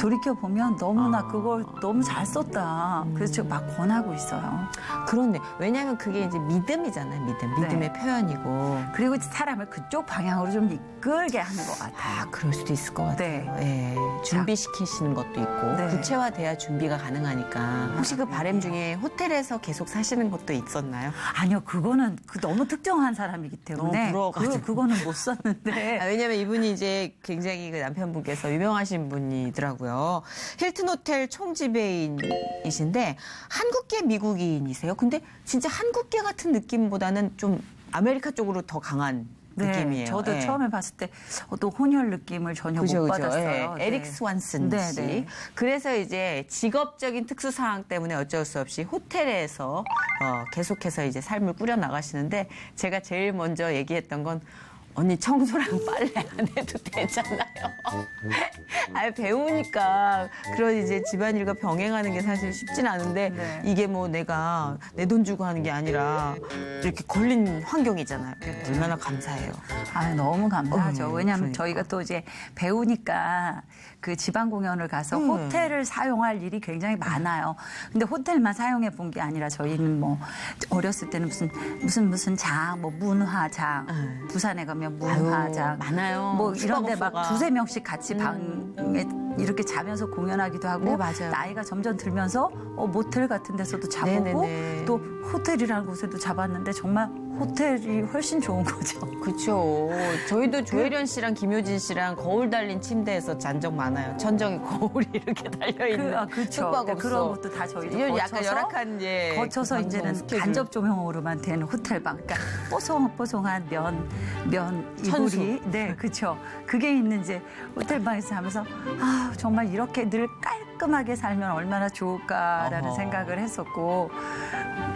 돌이켜 보면 너무나 그걸 너무 잘 썼다. 그래서 제가 막 권하고 있어요. 그렇네. 왜냐하면 그게 이제 믿음이잖아요. 믿음의 표현이고. 그리고 사람을 그쪽 방향으로 좀 이끌게 하는 것 같아요. 그럴 수도 있을 것 같아요. 네. 예. 준비시키시는 것도 있고 네. 구체화돼야 준비가 가능하니까. 혹시 그 바람 중에 호텔에서 계속 사시는 것도 있었나요? 아니요, 그거는 너무 특정한 사람이기 때문에 너무 부러워가지고. 그거는 못 썼는데. 왜냐면 이분이 이제 굉장히 그 남편분께서 유명하신 분이더라고요. 하시더라고요. 힐튼 호텔 총지배인이신데 한국계 미국인이세요. 근데 진짜 한국계 같은 느낌보다는 좀 아메리카 쪽으로 더 강한 느낌이에요. 저도 예. 처음에 봤을 때 또 혼혈 느낌을 전혀 그죠, 못 그죠. 받았어요. 예. 에릭 스완슨 네, 씨. 네. 그래서 이제 직업적인 특수 상황 때문에 어쩔 수 없이 호텔에서 계속해서 이제 삶을 꾸려 나가시는데 제가 제일 먼저 얘기했던 건 언니 청소랑 빨래 안 해도 되잖아요. 배우니까 그런 이제 집안일과 병행하는 게 사실 쉽진 않은데 네. 이게 뭐 내가 내 돈 주고 하는 게 아니라 이렇게 걸린 환경이잖아요. 얼마나 감사해요. 너무 감사하죠. 왜냐하면 그러니까. 저희가 또 이제 배우니까 그 지방 공연을 가서 호텔을 사용할 일이 굉장히 많아요. 근데 호텔만 사용해 본 게 아니라 저희는 뭐 어렸을 때는 무슨 장, 뭐 문화장, 부산에 가면 문화장, 많아요. 뭐 이런데 막 숙박업소가. 두세 명씩 같이 방에 이렇게 자면서 공연하기도 하고 네, 맞아요. 나이가 점점 들면서 모텔 같은 데서도 자보고 네네네. 또 호텔이라는 곳에도 자봤는데 정말 호텔이 훨씬 좋은 거죠. 그렇죠. 저희도 조혜련 씨랑 김효진 씨랑 거울 달린 침대에서 잔 적 많아요. 천정에 거울이 이렇게 달려 있는 그렇죠. 숙박업소. 그런 것도 다 저희도 이런 거쳐서 약간 열악한 거쳐서 방송 이제는 스케줄. 간접 조명으로만 된 호텔방. 그러니까 뽀송뽀송한 면 천수. 이불이 네, 그렇죠. 그게 있는 이제 호텔방에서 하면서 정말 이렇게 늘 깔끔하게 살면 얼마나 좋을까라는 어허. 생각을 했었고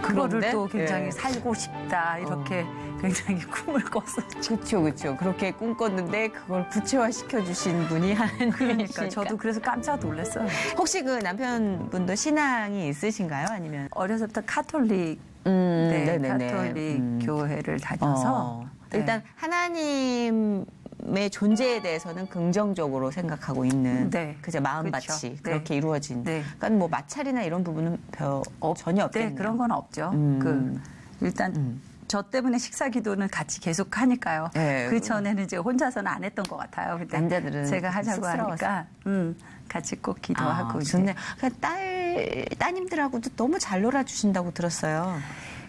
그거를 그런데? 또 굉장히 예. 살고 싶다 이렇게 굉장히 꿈을 꿨었죠. 그렇죠. 그렇게 꿈꿨는데 그걸 구체화 시켜주신 분이 하나님이시니까. 그러니까 저도 그래서 깜짝 놀랐어요. 혹시 그 남편분도 신앙이 있으시신가요? 아니면? 어려서부터 카톨릭 네네네. 카톨릭 교회를 다녀서 네. 일단 하나님의 존재에 대해서는 긍정적으로 생각하고 있는 네. 그저 마음밭이 그렇죠. 그렇게 네. 이루어진. 네. 그러니까 뭐 마찰이나 이런 부분은 전혀 없겠네요. 네, 그런 건 없죠. 일단 저 때문에 식사 기도는 같이 계속 하니까요. 네. 그 전에는 이제 혼자서는 안 했던 것 같아요. 근데 남자들은 제가 하자고 쑥스러워서. 하니까 같이 꼭 기도하고 이제. 좋네. 그러니까 따님들하고도 너무 잘 놀아주신다고 들었어요.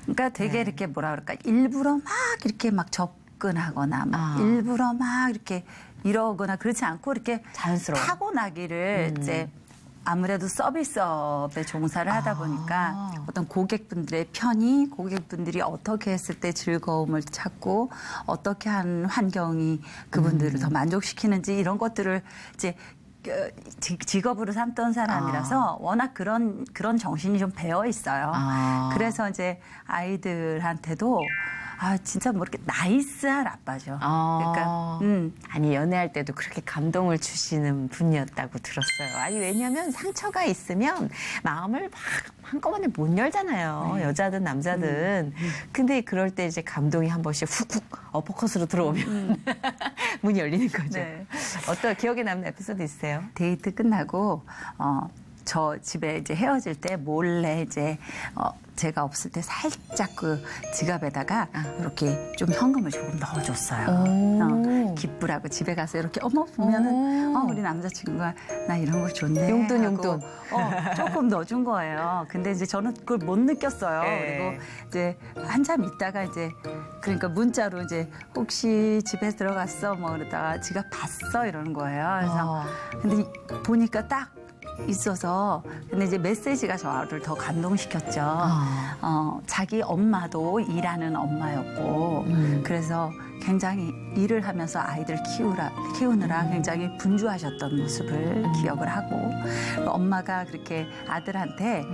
그러니까 되게 이렇게 뭐라 그럴까 일부러 막 이렇게 막 접근하거나 막 일부러 막 이렇게 이러거나 그렇지 않고 이렇게 자연스러워. 타고나기를 이제 아무래도 서비스업에 종사를 하다 보니까 어떤 고객분들의 편의, 고객분들이 어떻게 했을 때 즐거움을 찾고 어떻게 한 환경이 그분들을 더 만족시키는지 이런 것들을 이제 직업으로 삼던 사람이라서 워낙 그런 정신이 좀 배어 있어요. 그래서 이제 아이들한테도 진짜 뭐 이렇게 나이스한 아빠죠. 그러니까 아니 연애할 때도 그렇게 감동을 주시는 분이었다고 들었어요. 아니 왜냐하면 상처가 있으면 마음을 막 한꺼번에 못 열잖아요. 여자든 남자든. 근데 그럴 때 이제 감동이 한 번씩 훅훅 어퍼컷으로 들어오면 문이 열리는 거죠. 네. 어떤 기억에 남는 에피소드 있으세요? 데이트 끝나고 저 집에 이제 헤어질 때 몰래 이제 제가 없을 때 살짝 그 지갑에다가 이렇게 좀 현금을 조금 넣어줬어요. 기쁘라고 집에 가서 이렇게 보면은 우리 남자친구가 나 이런 거 좋네. 용돈. 조금 넣어준 거예요. 근데 이제 저는 그걸 못 느꼈어요. 그리고 이제 한참 있다가 이제 그러니까 문자로 이제 혹시 집에 들어갔어 뭐 그러다가 지갑 봤어 이러는 거예요. 그래서 근데 보니까 딱 있어서 근데 이제 메시지가 저를 더 감동시켰죠. 자기 엄마도 일하는 엄마였고 그래서 굉장히 일을 하면서 아이들 키우느라 굉장히 분주하셨던 모습을 기억을 하고 엄마가 그렇게 아들한테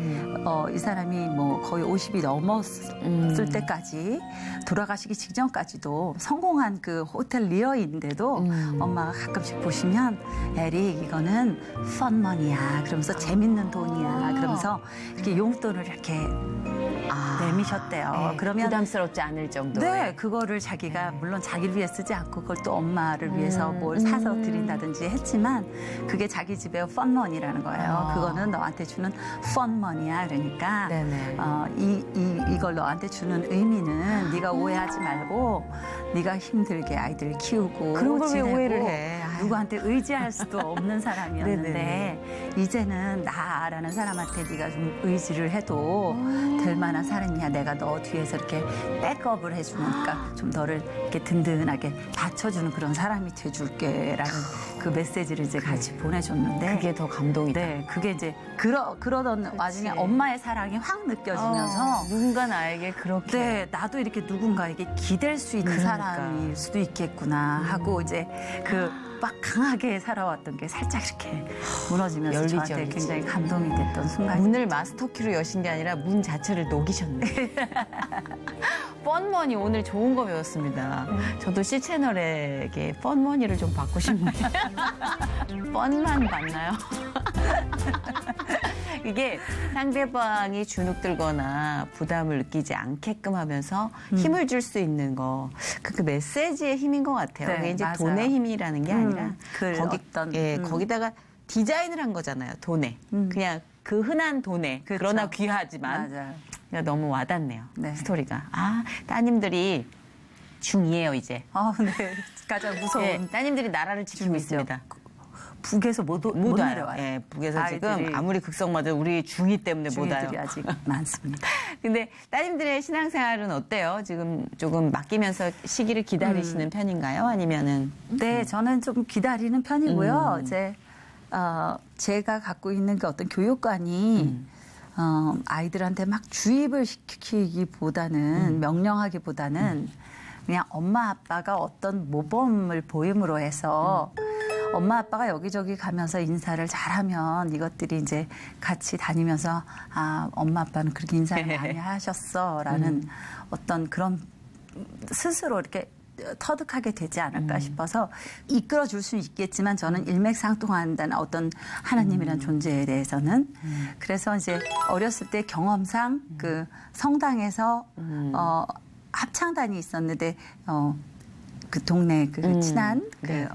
이 사람이 뭐 거의 50이 넘었을 때까지 돌아가시기 직전까지도 성공한 그 호텔 리어인데도 엄마가 가끔씩 보시면 에릭 이거는 펀머니야 그러면서 재밌는 돈이야 그러면서 이렇게 용돈을 이렇게 내미셨대요. 그러면 부담스럽지 않을 정도의. 네, 그거를 자기가 물론 자기를 위해 쓰지 않고 그걸 또 엄마를 위해서 뭘 사서 드린다든지 했지만 그게 자기 집의 펀머니라는 거예요. 그거는 너한테 주는 펀머니야. 그러니까 네네. 이걸 너한테 주는 의미는 네가 오해하지 말고 네가 힘들게 아이들을 키우고 그런 걸 왜 지내고 오해를 해? 누구한테 의지할 수도 없는 사람이었는데 이제는 나라는 사람한테 네가 좀 의지를 해도 될 만한 사람이야. 내가 너 뒤에서 이렇게 백업을 해주니까 좀 너를 이렇게 든든하게 받쳐주는 그런 사람이 돼줄게라는 그 메시지를 이제 같이 보내줬는데 그게 더 감동이다. 네, 그게 이제 그러던 와중에 엄마의 사랑이 확 느껴지면서 누군가 나에게 그렇게 네, 나도 이렇게 누군가에게 기댈 수 있는 그러니까. 사람일 수도 있겠구나 하고 이제 그 막 강하게 살아왔던 게 살짝 이렇게 무너지면서 열리죠, 저한테 열리죠. 굉장히 감동이 됐던 순간이 문을 마스터키로 여신 게 아니라 문 자체를 녹이셨네. 펀머니 오늘 좋은 거 배웠습니다. 저도 C채널에게 펀머니를 좀 받고 싶네요. 펀만 받나요? 이게 상대방이 주눅들거나 부담을 느끼지 않게끔 하면서 힘을 줄 수 있는 거. 그 메시지의 힘인 것 같아요. 네, 그게 이제 맞아요. 돈의 힘이라는 게 아니라 그 거기다가 디자인을 한 거잖아요. 돈에. 그냥 그 흔한 돈에. 그렇죠. 그러나 귀하지만. 맞아요. 그러니까 너무 와닿네요. 네. 스토리가. 아, 따님들이 중2예요, 이제. 네. 가장 무서운 예, 따님들이 나라를 지키고 중이죠. 있습니다. 북에서 못 못 와요. 내려와요. 예, 북에서 아이들이, 지금 아무리 극성맞아도 우리 중2 때문에 못 와요. 중이들이 아직 많습니다. 근데 따님들의 신앙생활은 어때요? 지금 조금 맡기면서 시기를 기다리시는 편인가요? 아니면은 네, 저는 좀 기다리는 편이고요. 이제 제가 갖고 있는 그 어떤 교육관이 아이들한테 막 주입을 시키기보다는 명령하기보다는 그냥 엄마 아빠가 어떤 모범을 보임으로 해서 엄마 아빠가 여기저기 가면서 인사를 잘하면 이것들이 이제 같이 다니면서 아 엄마 아빠는 그렇게 인사를 많이 하셨어라는 어떤 그런 스스로 이렇게 터득하게 되지 않을까 싶어서 이끌어줄 수는 있겠지만 저는 일맥상통한다는 어떤 하나님이라는 존재에 대해서는 그래서 이제 어렸을 때 경험상 그 성당에서 합창단이 있었는데 그 동네 그 친한 네.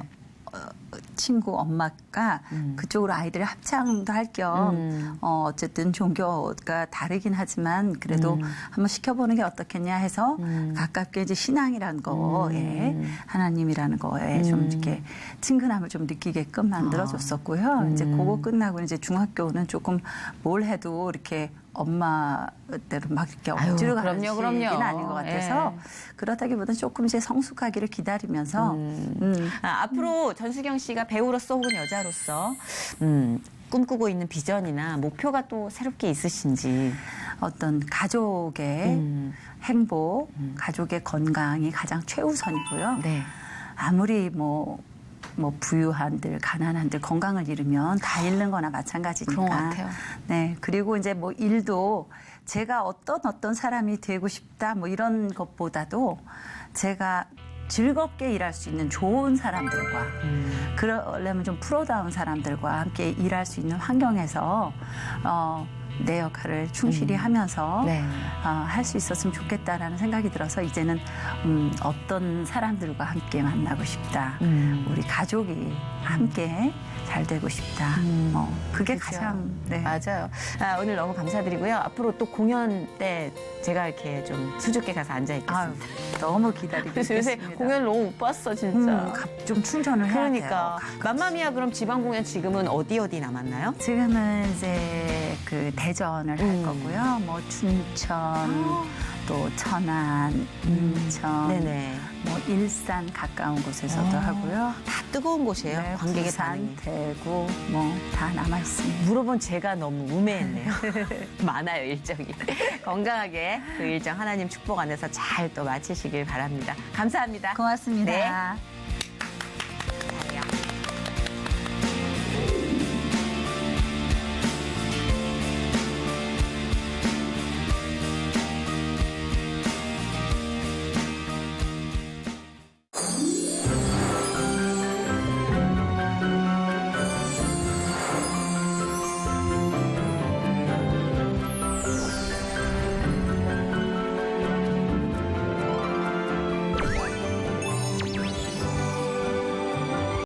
친구 엄마가 그쪽으로 아이들이 합창도 할 겸 어쨌든 종교가 다르긴 하지만 그래도 한번 시켜보는 게 어떻겠냐 해서 가깝게 이제 신앙이라는 거에 하나님이라는 거에 좀 이렇게 친근함을 좀 느끼게끔 만들어줬었고요. 이제 그거 끝나고 이제 중학교는 조금 뭘 해도 이렇게 엄마대로 막 이렇게 억지로 가는 그럼요. 시기는 아닌 것 같아서 예. 그렇다기보다는 조금 이제 성숙하기를 기다리면서 앞으로 전수경 씨가 배우로서 혹은 여자로서 꿈꾸고 있는 비전이나 목표가 또 새롭게 있으신지. 어떤 가족의 행복, 가족의 건강이 가장 최우선이고요. 네. 아무리 뭐 부유한들, 가난한들 건강을 잃으면 다 잃는 거나 마찬가지니까. 그런 것 같아요. 네. 그리고 이제 뭐 일도 제가 어떤 사람이 되고 싶다 뭐 이런 것보다도 제가 즐겁게 일할 수 있는 좋은 사람들과 그러려면 좀 프로다운 사람들과 함께 일할 수 있는 환경에서 내 역할을 충실히 하면서 네. 할 수 있었으면 좋겠다라는 생각이 들어서 이제는 어떤 사람들과 함께 만나고 싶다. 우리 가족이 함께 잘 되고 싶다. 그게 그렇죠. 가장 네. 맞아요. 오늘 너무 감사드리고요. 앞으로 또 공연 때 제가 이렇게 좀 수줍게 가서 앉아 아유, 있겠습니다. 너무 기다리고 그래서 요새 있겠습니다. 공연 너무 못 봤어 진짜. 좀 충전을 해야 그러니까 돼요. 맘마미아 그럼 지방 공연 지금은 어디 남았나요? 지금은 이제 그 대전을 할 거고요. 뭐 춘천, 또 천안, 인천, 네네. 뭐 일산 가까운 곳에서도 하고요. 다 뜨거운 곳이에요. 네, 관객의 부산, 반응이. 대구 뭐 다 남아 있습니다. 물어본 제가 너무 우매했네요. 많아요, 일정이. 건강하게 그 일정 하나님 축복 안에서 잘 또 마치시길 바랍니다. 감사합니다. 고맙습니다. 네.